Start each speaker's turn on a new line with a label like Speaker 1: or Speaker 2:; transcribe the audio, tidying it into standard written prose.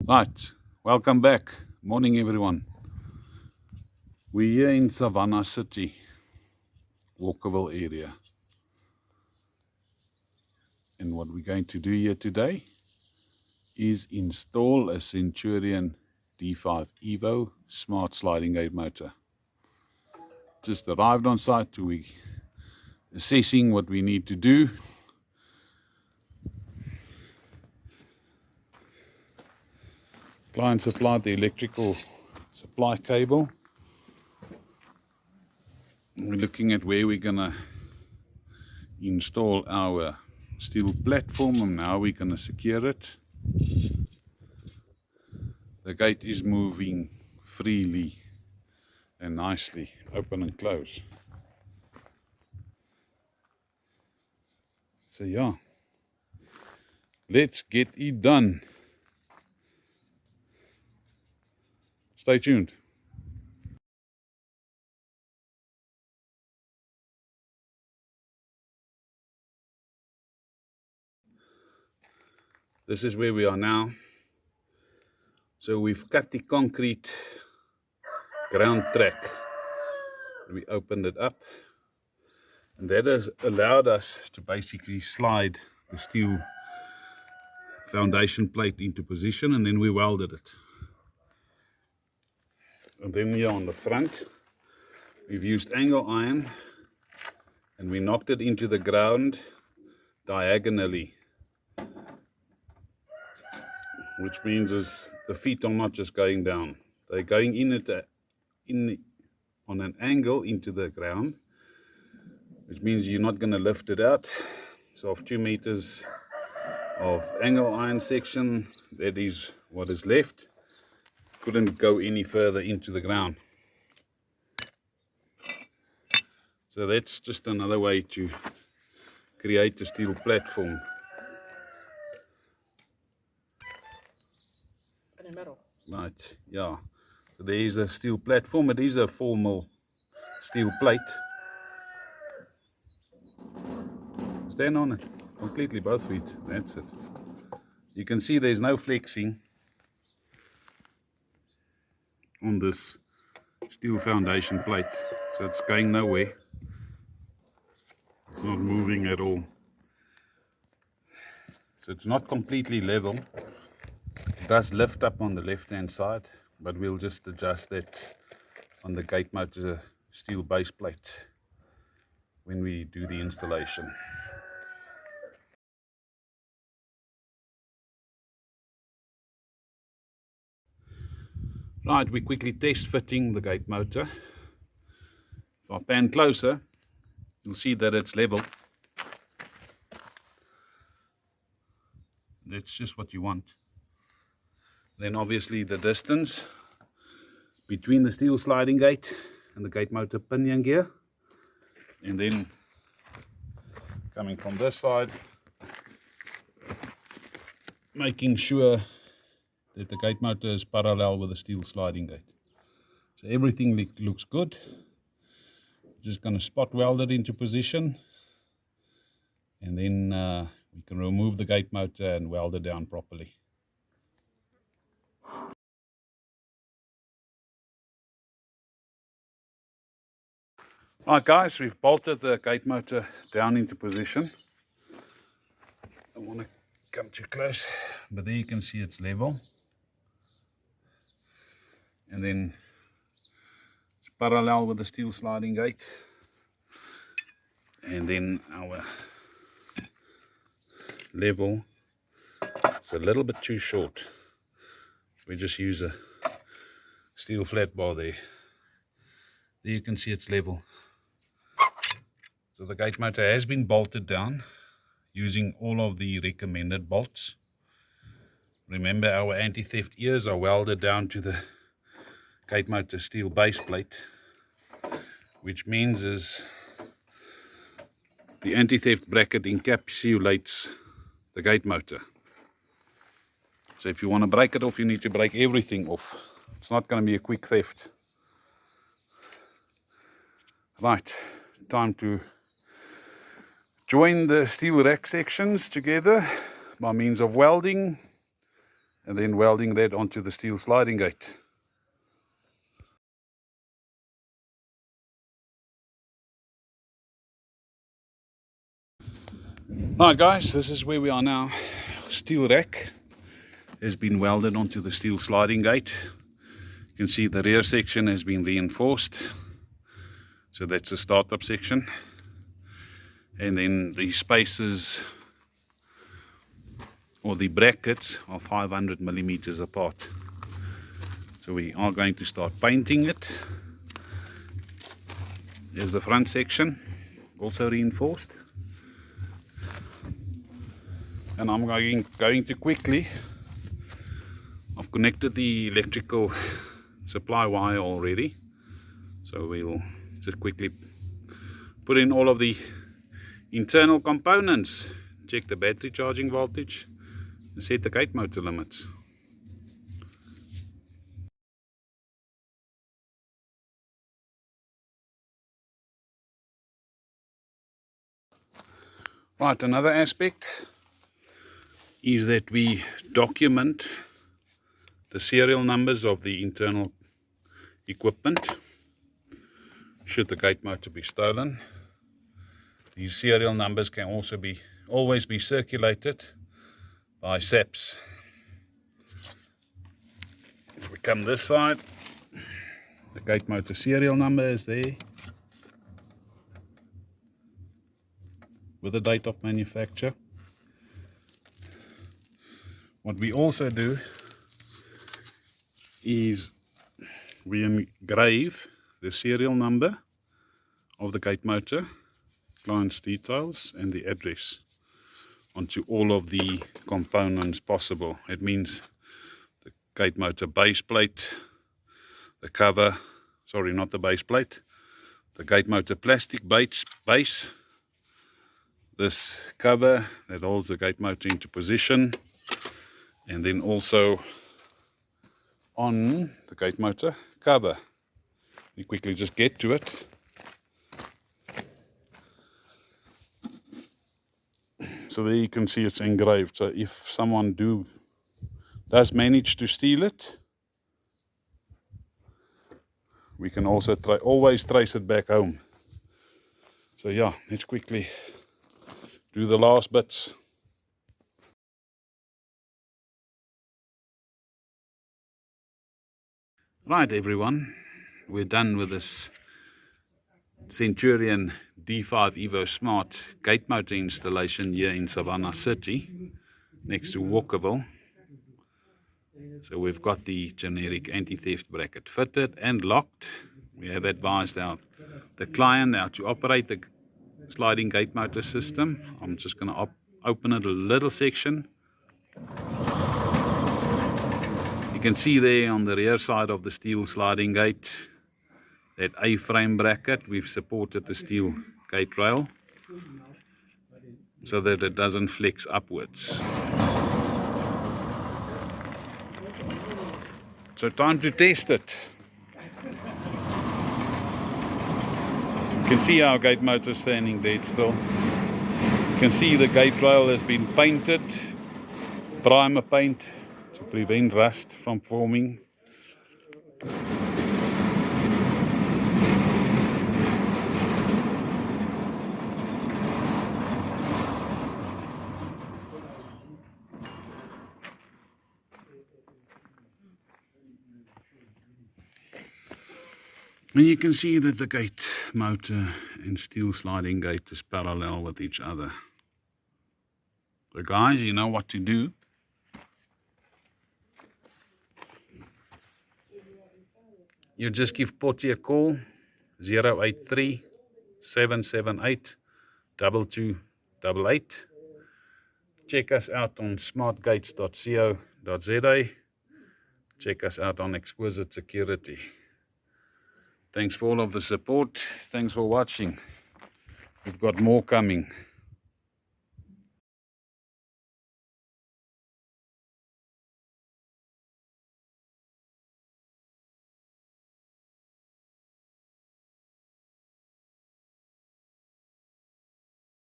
Speaker 1: Right, welcome back. Morning, everyone. We're here in Savannacity Walkerville area. And what we're going to do here today is install a Centurion D5 Evo Smart sliding gate motor. Just arrived on site, we're assessing what we need to do. Client supplied the electrical supply cable. We're looking at where we're gonna install our steel platform and how we're gonna secure it. The gate is moving freely and nicely, open and close. So yeah, let's get it done. Stay tuned. This is where we are now. So we've cut the concrete ground track. We opened it up, and that has allowed us to basically slide the steel foundation plate into position, and then we welded it. And then here on the front, we've used angle iron, and we knocked it into the ground diagonally, which means is the feet are not just going down, they're going in at on an angle into the ground, which means you're not going to lift it out. So of 2 meters of angle iron section, that is what is left. Couldn't go any further into the ground. So that's just another way to create a steel platform.
Speaker 2: In the middle.
Speaker 1: Right, yeah. So there is a steel platform. It is a 4mm steel plate. Stand on it completely, both feet. That's it. You can see there's no flexing on this steel foundation plate, so it's going nowhere. It's not moving at all. So it's not completely level. It does lift up on the left hand side, but we'll just adjust that on the gate motor steel base plate when we do the installation. Right, we quickly test fitting the gate motor. If I pan closer, you'll see that it's level. That's just what you want. Then obviously the distance between the steel sliding gate and the gate motor pinion gear, and then coming from this side, making sure that the gate motor is parallel with the steel sliding gate. So everything looks good. Just going to spot weld it into position, and then we can remove the gate motor and weld it down properly. Alright guys, we've bolted the gate motor down into position. I don't want to come too close, but there you can see it's level. And then it's parallel with the steel sliding gate. And then our level is a little bit too short. We just use a steel flat bar there. There you can see it's level. So the gate motor has been bolted down using all of the recommended bolts. Remember, our anti-theft ears are welded down to the gate motor steel base plate, which means is the anti-theft bracket encapsulates the gate motor. So if you want to break it off, you need to break everything off. It's not going to be a quick theft. Right, time to join the steel rack sections together by means of welding, and then welding that onto the steel sliding gate. Right guys, this is where we are now. Steel rack has been welded onto the steel sliding gate. You can see the rear section has been reinforced. So that's the startup section. And then the spaces or the brackets are 500 millimeters apart. So we are going to start painting it. Here's the front section, also reinforced. And I'm going to quickly, I've connected the electrical supply wire already. So we'll just quickly put in all of the internal components, check the battery charging voltage, and set the gate motor limits. Right, another aspect is that we document the serial numbers of the internal equipment should the gate motor be stolen. These serial numbers can also always be circulated by SAPs. If we come this side, the gate motor serial number is there with the date of manufacture. What we also do is we engrave the serial number of the gate motor, client's details, and the address onto all of the components possible. It means the gate motor base plate, the cover, sorry, not the base plate, the gate motor plastic base, this cover that holds the gate motor into position, and then also on the gate motor cover. We quickly just get to it. So there you can see it's engraved. So if someone does manage to steal it, we can also always trace it back home. So yeah, let's quickly do the last bits. Right everyone, we're done with this Centurion D5 Evo Smart gate motor installation here in Savannacity, next to Walkerville. So we've got the generic anti-theft bracket fitted and locked. We have advised the client how to operate the sliding gate motor system. I'm just going to open it a little section. You can see there on the rear side of the steel sliding gate, that A-frame bracket, we've supported the steel gate rail so that it doesn't flex upwards. So time to test it. You can see our gate motor standing dead still. You can see the gate rail has been painted, primer paint to prevent rust from forming. And you can see that the gate motor and steel sliding gate is parallel with each other. So guys, you know what to do. You just give Potty a call, 083 778 2288. Check us out on smartgates.co.za. Check us out on Exquisite Security. Thanks for all of the support. Thanks for watching. We've got more coming.